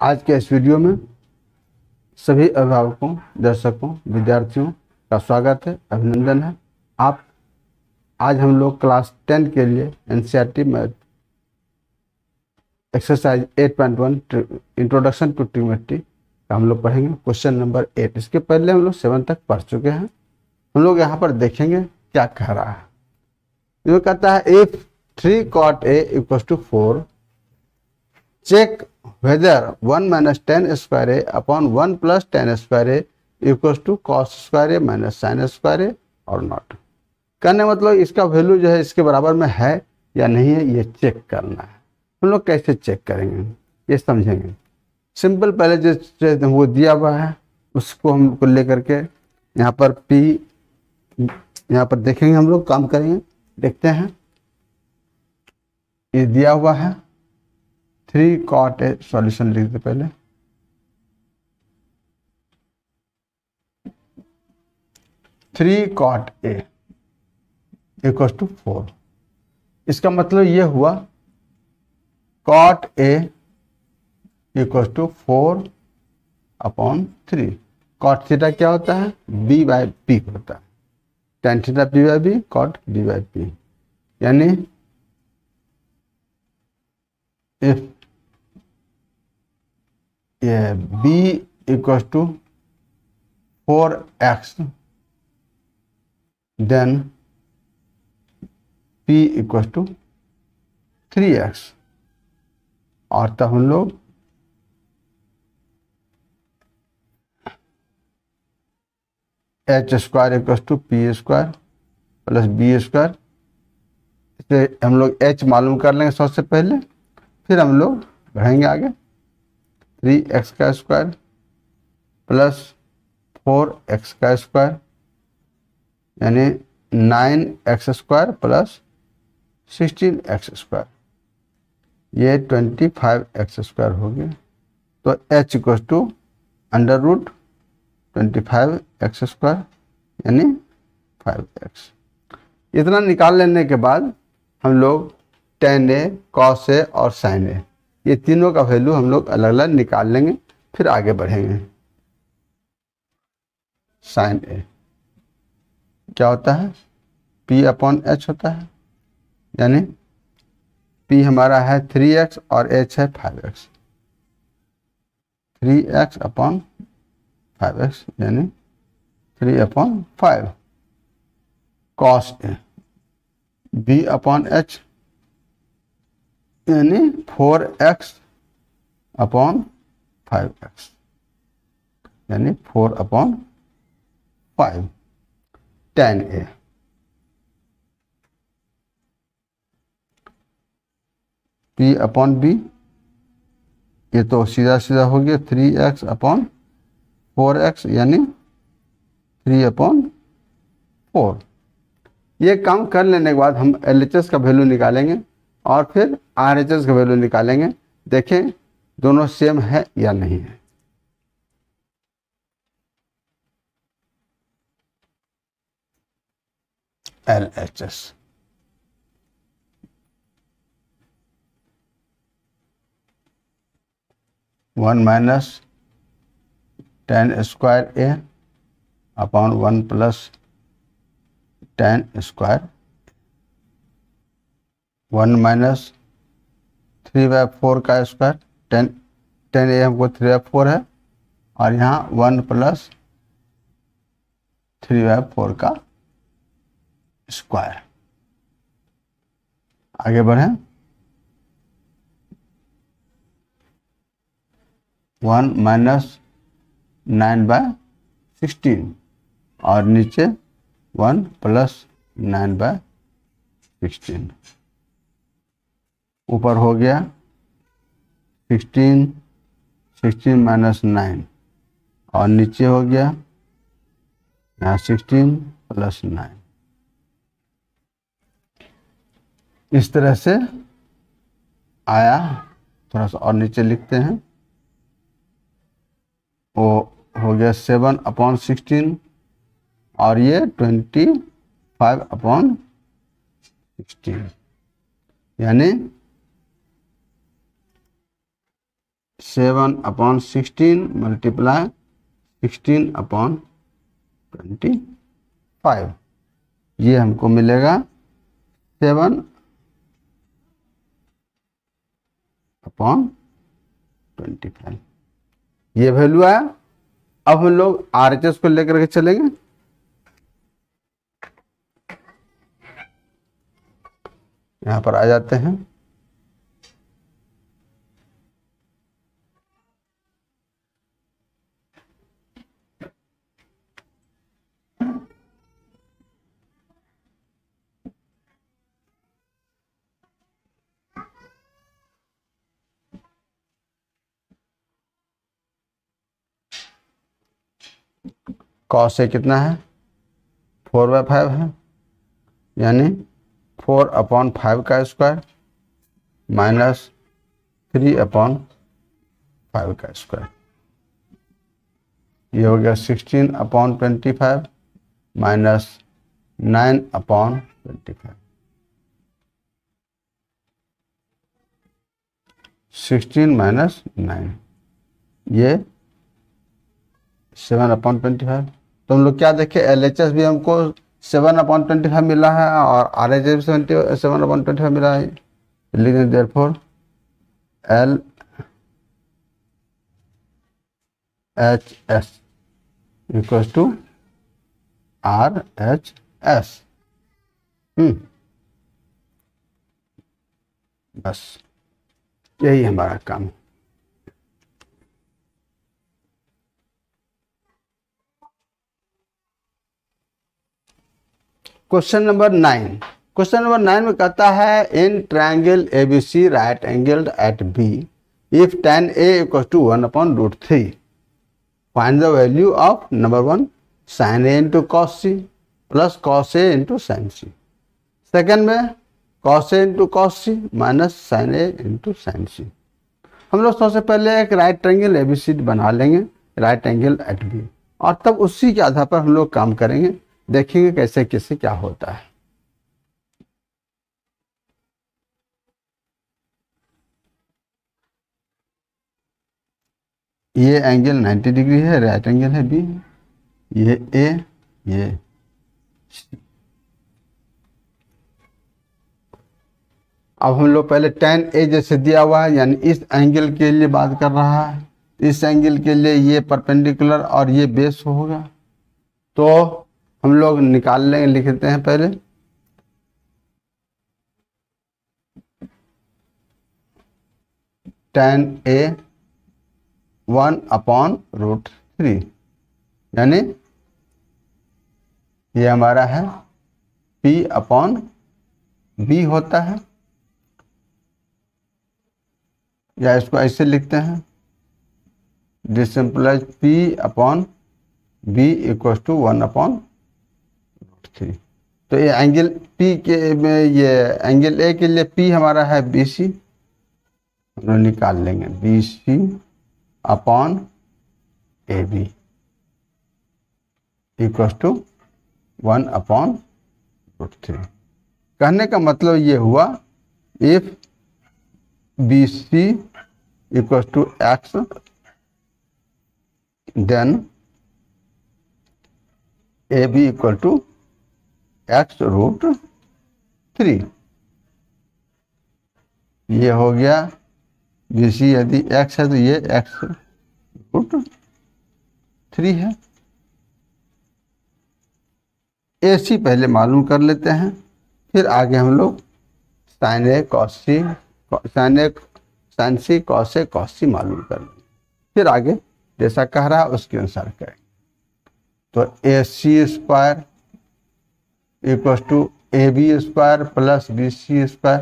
आज के इस वीडियो में सभी अभिभावकों, दर्शकों, विद्यार्थियों का स्वागत है, अभिनंदन है। आज हम लोग क्लास 10 के लिए NCERT math exercise 8.1 introduction to trigonometry का हम लोग पढ़ेंगे। Question number 8। इसके पहले हम लोग 7 तक पढ़ चुके हैं। हम लोग यहाँ पर देखेंगे क्या कह रहा है। ये कहता है if 3 cot a equals to 4, check whether 1 minus tan square a upon 1 plus tan square a equals to cos square a minus sin square a or not। कहने मतलब इसका वैल्यू जो है इसके बराबर में है या नहीं है, ये चेक करना है। हम लोग कैसे चेक करेंगे ये समझेंगे। सिंपल, पहले जो वो दिया हुआ है उसको हमको लेकर के यहाँ पर P यहाँ पर देखेंगे, हम लोग काम करेंगे। देखते हैं, ये दिया हुआ है 3 cot a, सॉल्यूशन लिख दे पहले। Three cot a equal to 4। इसका मतलब ये हुआ cot a equal to 4/3। cot theta क्या होता है? b/p होता है। tan theta p/b, cot b/p। यानी if ये b equal to 4x then p equal to 3x, और तब हम लोग h square equal to p square plus b square, इसे हम लोग h मालूम कर लेंगे सबसे पहले, फिर हम लोग बढ़ेंगे आगे। 3x का स्क्वायर प्लस 4x का स्क्वायर यानी 9x square plus 16x square, ये 25x स्क्वायर हो गया। तो h equal to under root 25x square यानी 5x। इतना निकाल लेने के बाद हम लोग tan a, cos a और sin a, ये तीनों का वैल्यू हम लोग अलग अलग निकाल लेंगे, फिर आगे बढ़ेंगे। sin a क्या होता है? p/h होता है, यानी p हमारा है 3x और h है 5x। 3x/5x यानी 3/5 cos a। b/h यानी 4x/5x यानी 4/5 tan a। p/b ये तो सीधा सीधा हो गया 3x/4x यानी 3/4। ये काम कर लेने के बाद हम LHS का वैल्यू निकालेंगे और फिर RHS का वैल्यू निकालेंगे। देखें दोनों सेम है या नहीं है। LHS 1 minus tan square a upon 1 plus tan square, 1 minus 3/4 का स्क्वायर, tan a हमको 3/4 है, और यहाँ 1 प्लस 3/4 का स्क्वायर। आगे बढ़ें। 1 माइनस 9/16 और नीचे 1 प्लस 9/16। ऊपर हो गया 16 माइनस 9 और नीचे हो गया यहाँ 16 प्लस 9। इस तरह से आया। थोड़ा सा और नीचे लिखते हैं, वो हो गया 7/16 और ये 25/16 यानी 7/16 मल्टीप्लाई 16/25, ये हमको मिलेगा 7/25, ये वैल्यू आया। अब हम लोग RHS को लेकर के चलेंगे। यहां पर आ जाते हैं। कॉस ए कितना है, 4/5 है, यानी 4/5 का स्क्वायर माइनस 3/5 का स्क्वायर, ये हो गया 16/25 माइनस 9/25, 16 माइनस 9, ये 7/25। तो हम लोग क्या देखें, LHS भी हमको 7/25 मिला है और RHS भी 7/25 मिला है। लिख दें therefore LHS equals to RHS। बस यही हमारा काम है। क्वेश्चन नंबर 9 में कहता है in triangle ABC right angled at B if tan A equal to 1/√3 find the value of number 1 sin A into cos C plus cos A into sin C। Second में cos A into cos C minus sin A into sin C। हम लोग सबसे पहले एक right triangle ABC बना लेंगे, right angle eight B, और तब उसी के आधार पर हम लोग काम करेंगे, देखेंगे कैसे कैसे क्या होता है। ये एंगल 90 डिग्री है, राइट एंगल है B, ये A, ये C। अब हम लोग पहले tan A जैसे दिया हुआ है, यानी इस एंगल के लिए बात कर रहा है, इस एंगल के लिए ये परपेंडिकुलर और ये बेस होगा, तो हम लोग निकाल लेंगे, लिखते हैं पहले tan A 1/√3, यानी ये हमारा है P/B होता है, या इसको ऐसे लिखते हैं दिस सिंपलाइज P/B इक्वल टू 1/√3। तो ये एंगल P के में, ये एंगल A के लिए P हमारा है BC, हम लोग निकाल लेंगे BC/AB इक्वल टू 1/√3। कहने का मतलब ये हुआ if BC equal to X then AB equal to X√3। ये हो गया BC, यदि X है तो ये X√3 है। AC पहले मालूम कर लेते हैं, फिर आगे हम लोग sin A cos C, sin C cos A cos C मालूम कर लेंगे, फिर आगे जैसा कह रहा है उसके अनुसार करें। तो AC square equal to AB square plus BC square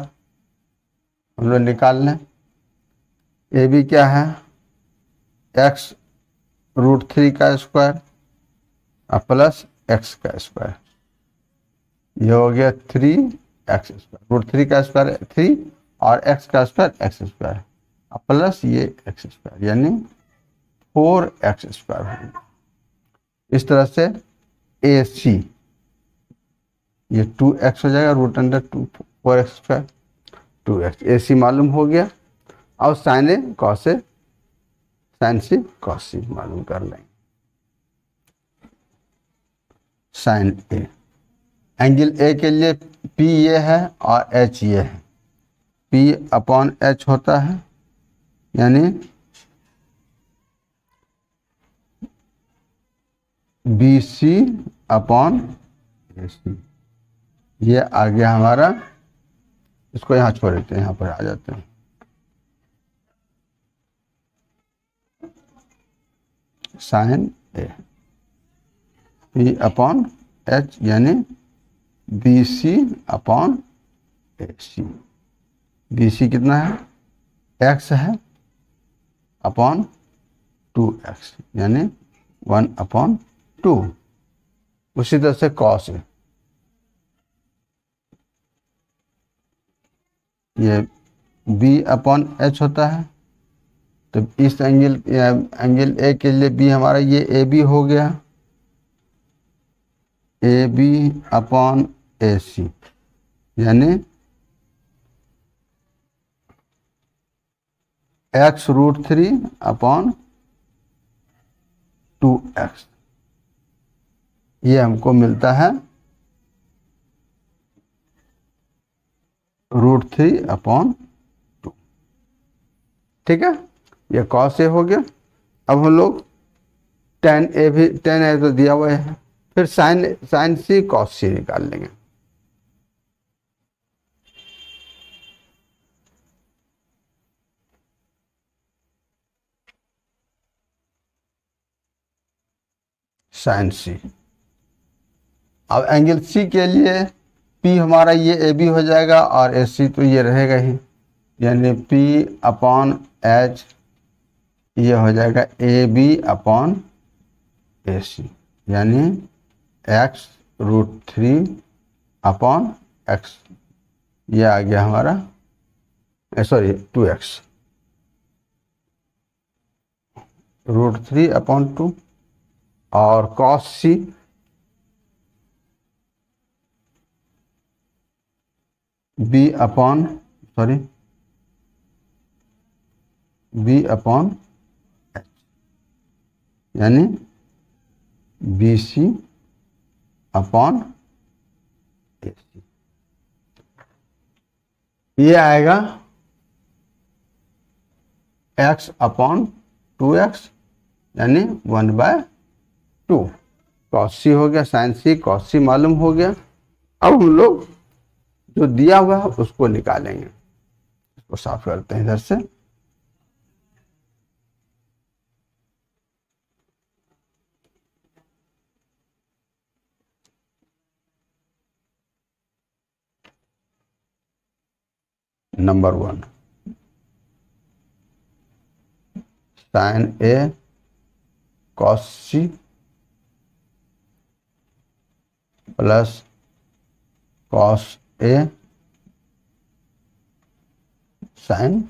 हम लोग निकाल लें। AB क्या है, X√3 का स्क्वायर और प्लस X का स्क्वायर, ये हो गया 3X स्क्वायर, √3 का स्क्वायर 3 और X का स्क्वायर X स्क्वायर और प्लस ये X स्क्वायर, यानी 4X स्क्वायर होगा। इस तरह से AC ये 2X हो जाएगा, √2 4X स्क्वायर 2X। AC मालूम हो गया। अब sin A cos A sine C cos C मालूम कर लेंगे। साइन ए, एंगल ए के लिए पी ये है और एच ये है, पी अपॉन एच होता है, यानी B C upon A C. ये आ गया हमारा, इसको यहाँ छोड़ देते हैं, यहाँ पर आ जाते हैं। Sine A P upon H यानी B C upon A C. B C कितना है, एक्स है अपॉन 2x यानी 1/2। उसी तरह से कॉस है, ये b अपॉन एच होता है। तो इस एंगल ए के लिए b हमारा ये ए बी हो गया, ए बी अपॉन ए सी यानी x√3 अपॉन 2x। ये हमको मिलता है √3 अपॉन 2। ठीक है, ये कॉस ए हो गया। अब हम लोग tan ए तो दिया हुआ है, फिर साइन सी कॉस सी निकाल लेंगे। साइन सी, अब एंगल सी के लिए पी हमारा ये ए बी हो जाएगा और ए सी तो ये रहेगा ही, यानी पी अपॉन एच ये हो जाएगा ए बी अपॉन ए सी यानी x√3 अपॉन एक्स। ये आ गया हमारा, सॉरी 2x √3 अपॉन 2 और cos C B upon H यानी B C upon A C. ये आएगा x अपॉन 2x यानी 1/2। कॉस सी हो गया, साइन सी कॉस सी मालूम हो गया। अब हम लोग जो दिया हुआ है उसको निकालेंगे। इसको साफ करते हैं इधर से। Number 1 sign A cos C plus cos A sign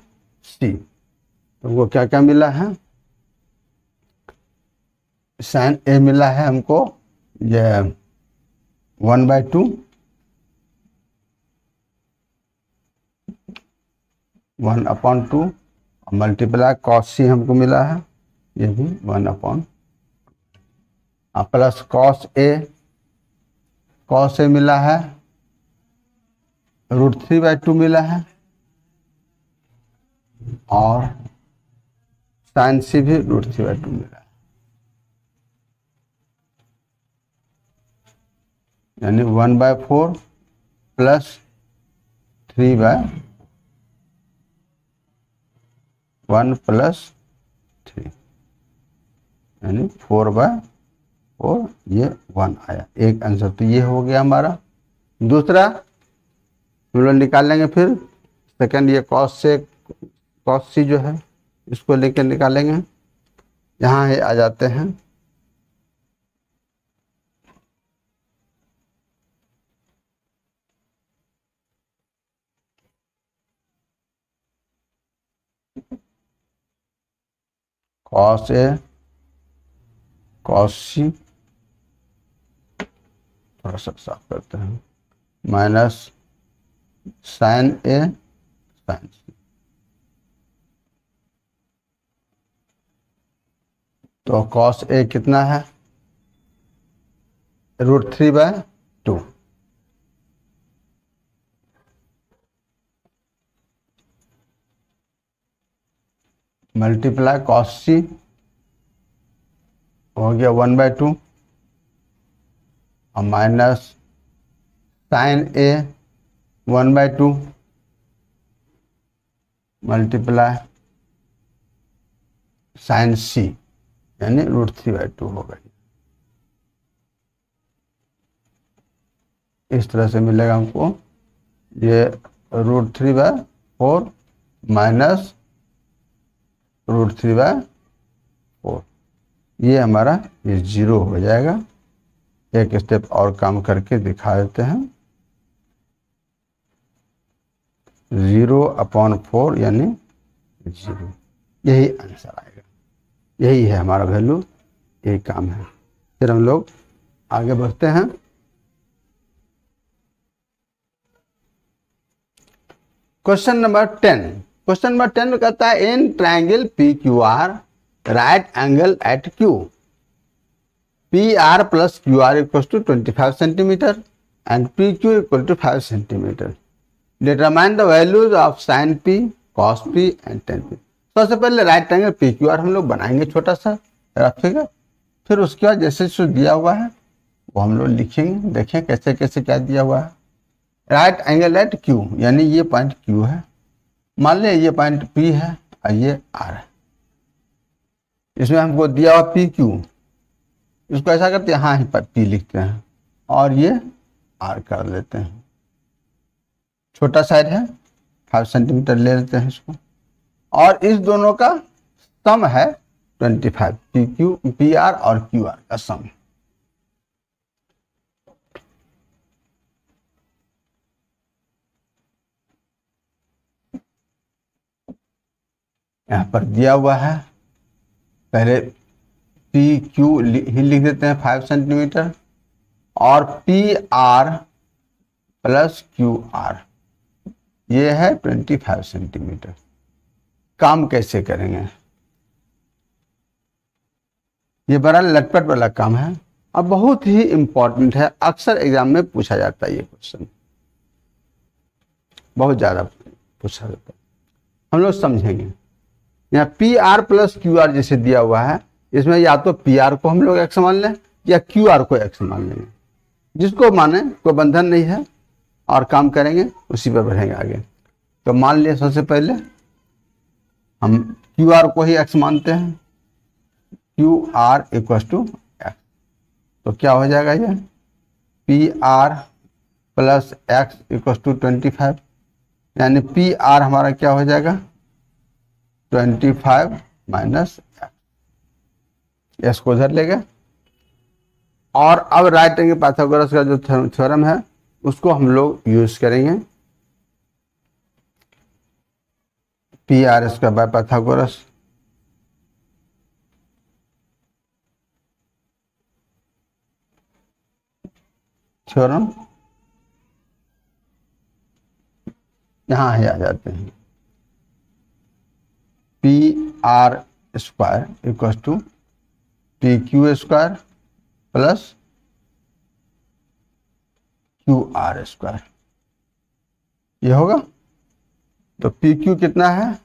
सी। तुमको क्या क्या मिला है, साइन ए मिला है हमको ये 1/2, 1/2 मल्टीप्लाई कॉस सी हमको मिला है ये भी 1/, प्लस कॉस ए मिला है √3/2 मिला है और साइन सी भी √3/2 मिला है यानी 1/4 प्लस 3/1 प्लस 3 यानी 4/4। ये 1 आया, एक आंसर तो ये हो गया हमारा। दूसरा हम लोग निकाल लेंगे फिर सेकंड, ये कॉस सी जो है इसको लेकर निकालेंगे। यहाँ है आ जाते हैं, कॉस ए कॉस सी, थोड़ा सा साफ करते हैं, माइनस साइन ए साइन सी तो cos A कितना है, √3/2 मल्टीप्लाई cos C हो गया 1/2 और minus sin A 1/2 multiply sin C यानी √3/2 होगा। इस तरह से मिलेगा हमको ये √3/4 माइनस √3/4, ये हमारा ये 0 हो जाएगा। एक स्टेप और काम करके दिखा देते हैं। 0/4 यानी 0, यही आंसर आएगा, यही है हमारा वैल्यू, यही काम है। फिर हम लोग आगे बढ़ते हैं। Question number 10। क्वेश्चन नंबर 10 कहता है in triangle PQR right angle at Q PR plus QR equals to 25 centimeter and PQ equal to 5 centimeter. Determine the values of sin P, cos P and tan P. सबसे पहले right angle PQR हम लोग बनाएंगे छोटा सा rough figure, फिर उसके बाद जैसे जो दिया हुआ है वो हम लोग लिखेंगे, देखें कैसे कैसे क्या दिया हुआ है। राइट एंगल एट Q यानी ये पॉइंट Q है, मान लें ये पॉइंट P है और ये R है। इसमें हमको दिया हुआ PQ, इसको ऐसा करते हैं, हाँ ही पर P लिखते हैं और ये R कर लेते हैं। छोटा साइड है 5 सेंटीमीटर ले लेते हैं इसको, और इस दोनों का सम है 25, PR और QR का सम। यहाँ पर दिया हुआ है, पहले PQ ही लिख देते हैं 5 सेंटीमीटर और PR प्लस QR ये है 25 सेंटीमीटर। काम कैसे करेंगे, ये बड़ा लटपट वाला काम है और बहुत ही इंपॉर्टेंट है, अक्सर एग्जाम में पूछा जाता है। ये क्वेश्चन बहुत ज्यादा पूछा जाता है, हम लोग समझेंगे। यहाँ PR प्लस QR जैसे दिया हुआ है, इसमें या तो PR को हम लोग x मान लें या QR को x मान लेंगे, जिसको माने कोई बंधन नहीं है, और काम करेंगे उसी पर बढ़ेंगे आगे। तो मान लिया सबसे पहले हम QR को ही x मानते हैं, QR इक्वल टू x, तो क्या हो जाएगा ये PR plus x equal to 25, यानी PR हमारा क्या हो जाएगा 25 माइनस x को उधर ले गए। और अब राइट एंगल पाइथागोरस का जो थ्योरम है उसको हम लोग यूज करेंगे, PR इसका बाय पाइथागोरस। थ्योरम यहां ही आ जाते हैं, PR square equal to PQ square plus QR square, ये होगा। तो PQ कितना है,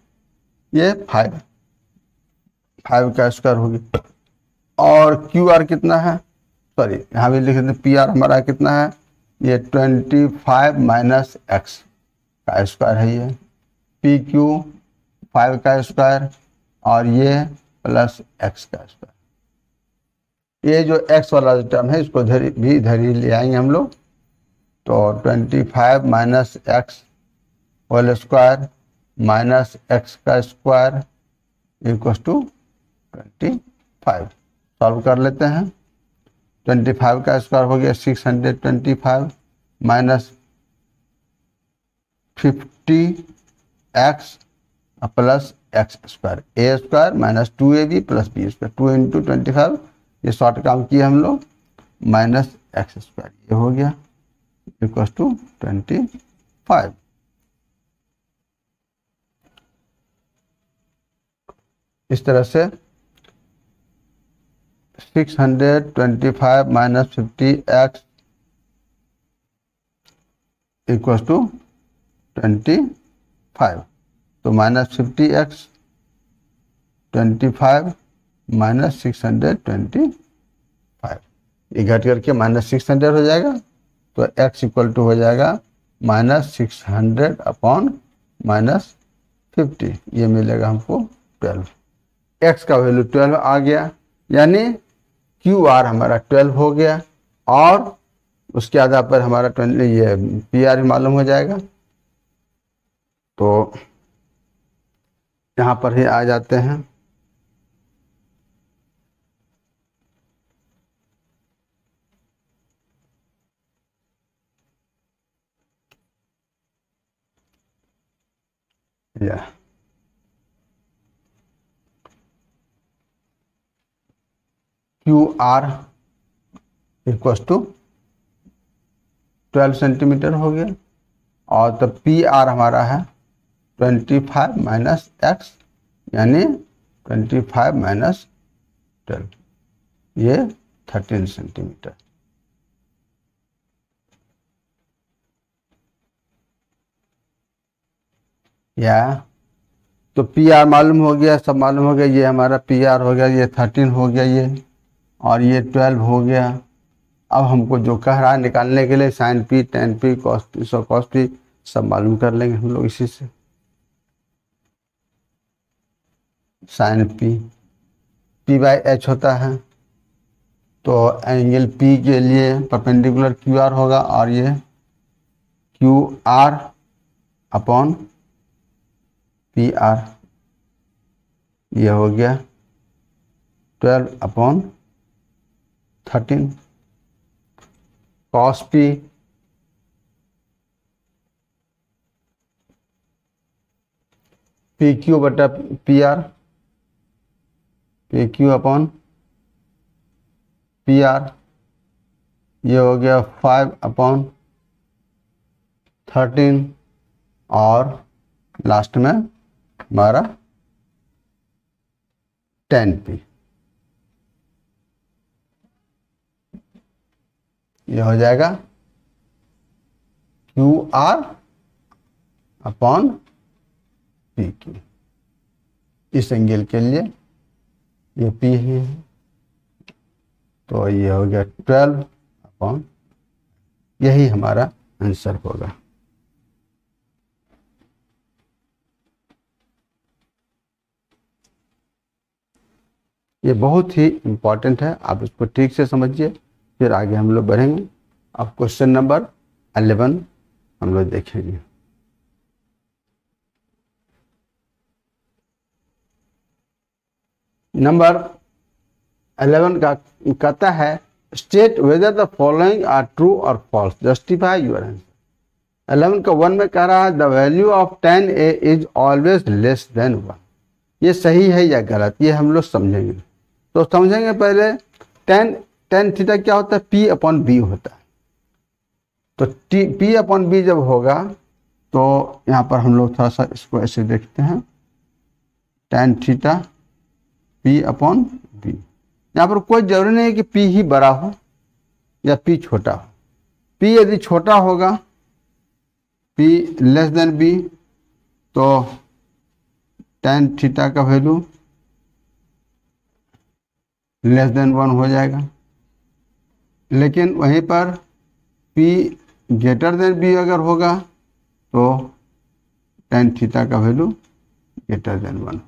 ये 5 का स्क्वायर होगी, और QR कितना है, सॉरी यहाँ भी लिख देते हैं, PR हमारा कितना है, ये 25 माइनस x का स्क्वायर है, ये PQ 5 का स्क्वायर और ये प्लस x का स्क्वायर। ये जो x वाला टर्म है इसको भी इधर ही ले आएंगे हम लोग, तो 25 minus x whole square minus x का स्क्वायर इक्वल टू 25। सॉल्व कर लेते हैं, 25 का स्क्वायर हो गया 625 minus 50x plus x square, a square minus 2ab plus b square, 2 into 25, ये शॉर्ट काम किए हम लोग, माइनस x स्क्वायर, ये हो गया इक्वल टू 25। इस तरह से 625 माइनस 50x इक्वल टू 25। तो माइनस 50x 25 माइनस 625, ये घट करके माइनस 600 हो जाएगा। तो x इक्वल टू हो जाएगा माइनस 600 अपॉन माइनस 50, ये मिलेगा हमको 12। x का वैल्यू 12 आ गया, यानी QR हमारा 12 हो गया, और उसके आधार पर हमारा ये PR भी मालूम हो जाएगा। तो यहाँ पर ही आ जाते हैं। या QR इक्वल टू 12 सेंटीमीटर हो गया, और तो PR हमारा है 25 माइनस x, यानी 25 माइनस 12, ये 13 सेंटीमीटर। या तो PR मालूम हो गया, सब मालूम हो गया, ये हमारा PR हो गया, ये 13 हो गया, ये और ये 12 हो गया। अब हमको जो कह रहा है निकालने के लिए sign P, tan P, cos P सब मालूम कर लेंगे हम लोग इसी से। साइन P बाई H होता है, तो एंगल P के लिए परपेंडिकुलर QR होगा, और ये QR अपॉन PR, ये हो गया 12 अपॉन 13। cos P PQ बटा PR, PQ अपॉन PR, ये हो गया 5 अपॉन 13, और लास्ट में हमारा tan P, ये हो जाएगा QR अपॉन PQ। इस एंगल के लिए ये P ही है, तो ये हो गया 12 अपॉन, यही हमारा आंसर होगा। ये बहुत ही इम्पॉर्टेंट है, आप इसको ठीक से समझिए, फिर आगे हम लोग बढ़ेंगे। अब क्वेश्चन नंबर 11 हम लोग देखेंगे। नंबर 11 का कहता है state whether the following are true और फॉल्स, जस्टिफाई योर आंसर। 11 का 1 में कह रहा है the value of tan A is always less than 1। ये सही है या गलत, ये हम लोग समझेंगे। तो समझेंगे पहले tan थीटा क्या होता है, P अपॉन B होता है। तो P अपॉन B जब होगा, तो यहाँ पर हम लोग थोड़ा सा इसको ऐसे देखते हैं, tan theta P upon B। यहाँ पर कोई जरूरी नहीं है कि P ही बड़ा हो या P छोटा हो। P यदि छोटा होगा, P लेस देन B, तो tan थीटा का वैल्यू लेस देन 1 हो जाएगा। लेकिन वहीं पर P ग्रेटर देन B अगर होगा, तो tan थीटा का वैल्यू ग्रेटर देन 1।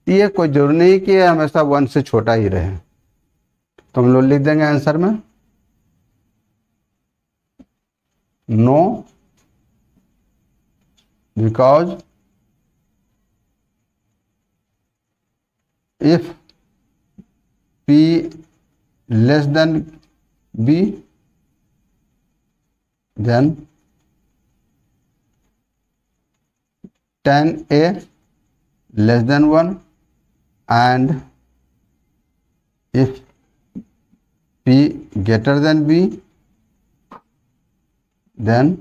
ये कोई जरूरी नहीं कि हमेशा 1 से छोटा ही रहे। तो हम लोग लिख देंगे आंसर में no, because if P less than B, then tan A less than 1, and if P greater than B, then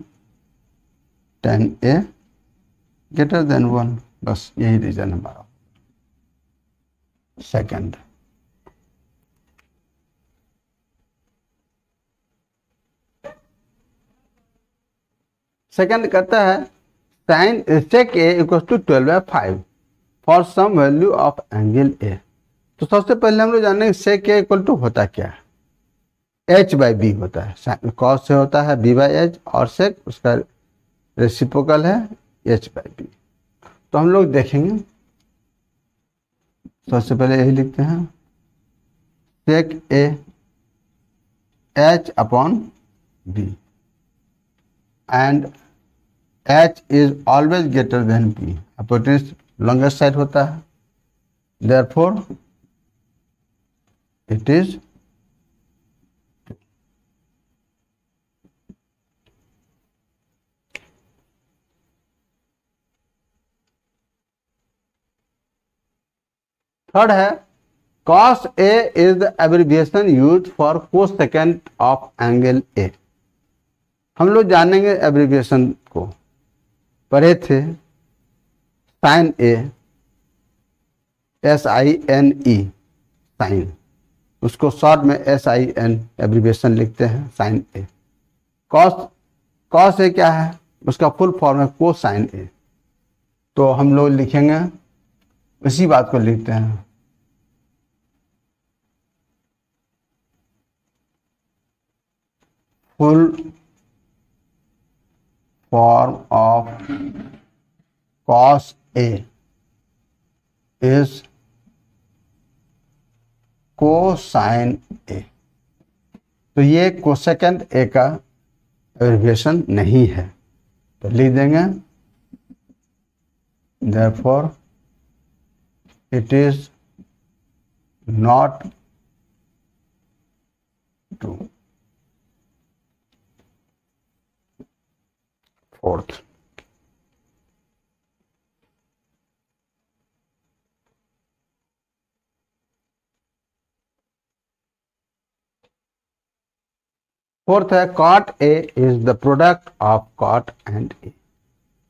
tan A greater than 1। बस यही रीजन हमारा। सेकंड, सेकंड कहता है sine sec a equal to 12/5 for some value of angle A. तो सबसे पहले हम लोग जानेंगे sec a इक्वल टू होता क्या है, h/b होता है, cos से होता है b/h और sec उसका रेसिप्रोकल है h/b। तो हम लोग देखेंगे, सबसे पहले यही लिखते हैं sec a h/b and h is always greater than b, hypotenuse longest side होता है, देयरफॉर इट इज थर्ड है cos a is the abbreviation used for cosecant of angle a। हम लोग जानेंगे एब्रिविएशन को, पढ़े थे साइन ए SINE साइन, उसको शॉर्ट में SIN एब्रिविएशन लिखते हैं साइन ए। कॉस ए क्या है, उसका फुल फॉर्म है कोसाइन ए। तो हम लोग लिखेंगे इसी बात को लिखते हैं full form of cos A is cosine A। तो ये कोसेकेंट A का एब्रिविएशन नहीं है, तो लिख देंगे therefore it is not true। Fourth, है cot A is the product of cot and A।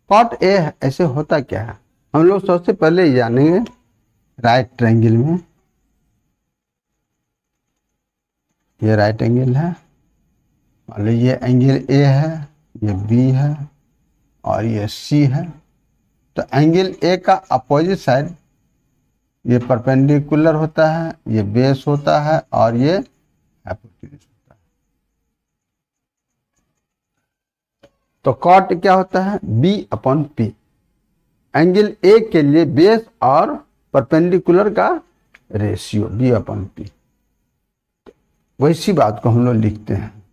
cot A ऐसे होता क्या है, हम लोग सबसे पहले जानेंगे राइट ट्रायंगल में, ये राइट एंगल है, मान लो ये एंगल A है, ये B है और ये C है। तो एंगल A का अपोजिट साइड ये परपेंडिकुलर होता है, ये बेस होता है और ये हाइपोटेन्यूज होता है। तो कॉट क्या होता है B/P, एंगल A के लिए बेस और परपेंडिकुलर का रेशियो B/P। वैसी बात को हम लोग लिखते हैं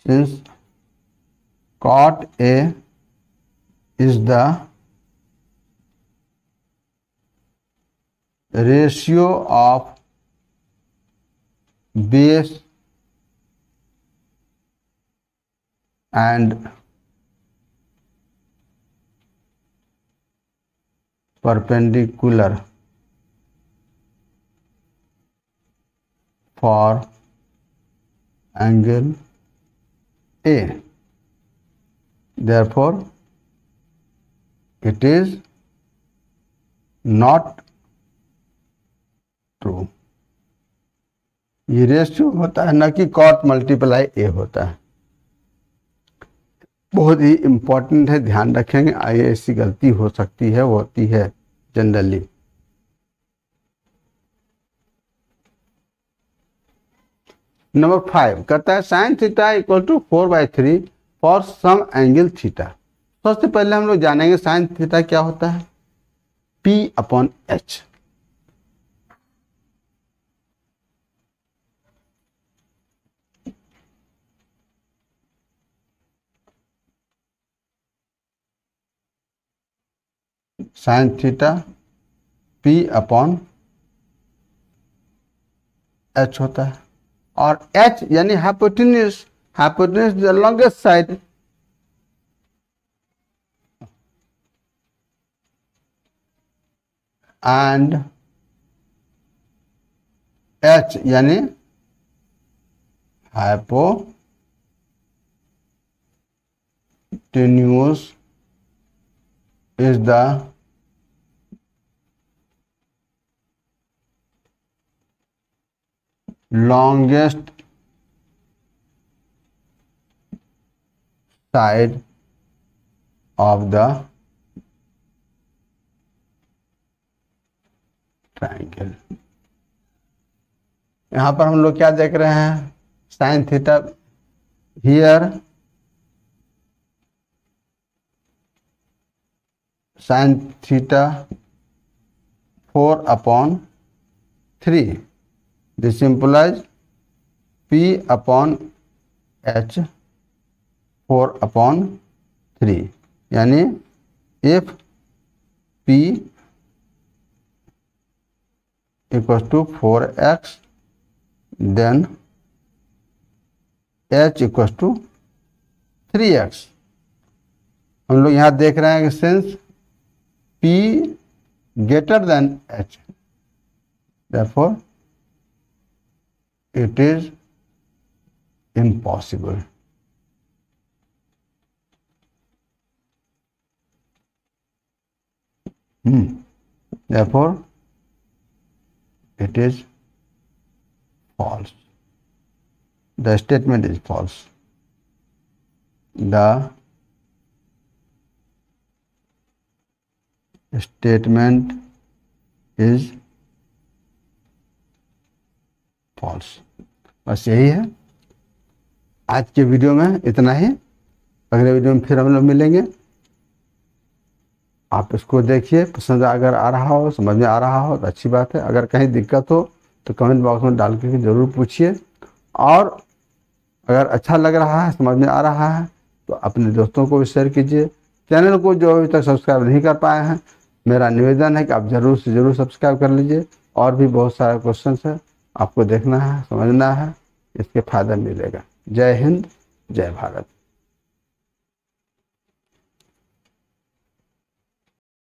since cot A is the ratio of base and perpendicular for angle A, therefore it is not true. ये रेशियो होता है, न कि कॉट मल्टीप्लाई ए होता है। बहुत ही इंपॉर्टेंट है, ध्यान रखेंगे, आगे ऐसी गलती हो सकती है, वो होती है जनरली। नंबर 5 कहता है sine theta equal to 4/3 for some angle theta. सबसे पहले हम लोग जानेंगे साइन थीटा क्या होता है, P/H। साइन थीटा P/H होता है और H यानी hypotenuse, hypotenuse the longest side, and H यानी hypotenuse is the longest side of the triangle. यहां पर हम लोग क्या देख रहे हैं, sine theta here, sine theta 4/3, this implies P/H 4/3, यानी if P equals to 4x then H equals to 3x। हम लोग यहाँ देख रहे हैं कि since P greater than H, therefore it is impossible। Therefore it is false, the statement is false, the statement is false। बस यही है आज के वीडियो में, इतना ही। अगले वीडियो में फिर हम लोग मिलेंगे। आप इसको देखिए, पसंद अगर आ रहा हो, समझ में आ रहा हो तो अच्छी बात है। अगर कहीं दिक्कत हो तो कमेंट बॉक्स में डाल के ज़रूर पूछिए, और अगर अच्छा लग रहा है, समझ में आ रहा है तो अपने दोस्तों को भी शेयर कीजिए। चैनल को जो अभी तक सब्सक्राइब नहीं कर पाए हैं, मेरा निवेदन है कि आप ज़रूर से ज़रूर सब्सक्राइब कर लीजिए। और भी बहुत सारे क्वेश्चन है, आपको देखना है, समझना है, इसके फ़ायदा मिलेगा। जय हिंद, जय भारत।